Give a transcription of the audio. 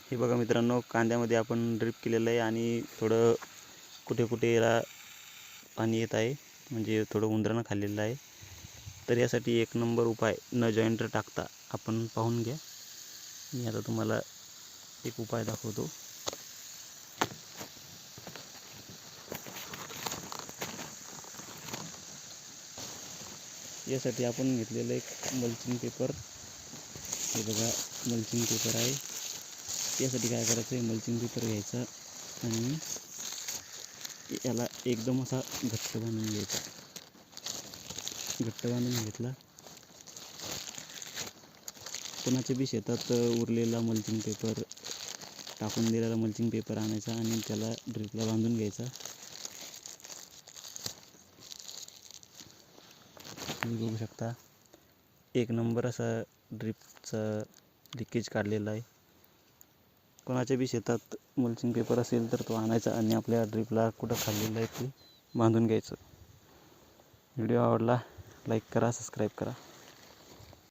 हे बघा मित्रांनो, कांद्यामध्ये आपण ड्रिप केलेलं आहे आणि थोडं कुठे कुठे याला पाणी येत आहे, म्हणजे थोडं उंदरानं खाल्लेलं आहे. तर यासाठी एक नंबर उपाय न जॉईंटर टाकता आपण पाहून घ्या. मी आता तुम्हाला एक उपाय दाखवतो. यासाठी आपण घेतलेलं एक मल्चिंग पेपर. हे बघा, मल्चिंग पेपर आहे. यासाठी काय करायचं आहे, मल्चिंग पेपर घ्यायचा आणि याला एकदम असा घट्ट बांधून घ्यायचा. घट्ट बांधून घेतला. कोणाच्या बी शेतात उरलेला मल्चिंग पेपर, टाकून दिलेला मल्चिंग पेपर आणायचा आणि त्याला ड्रिपला बांधून घ्यायचा. तुम्ही बघू शकता, एक नंबर असा ड्रिपचा लिकेज काढलेला आहे. कोणाच्या बी शेतात मल्चिंग पेपर असेल तर तो आणायचा आणि आपल्या ड्रिपला कुठं खाल्लेलं आहे ते बांधून घ्यायचं. व्हिडिओ आवडला लाईक करा, सबस्क्राईब करा.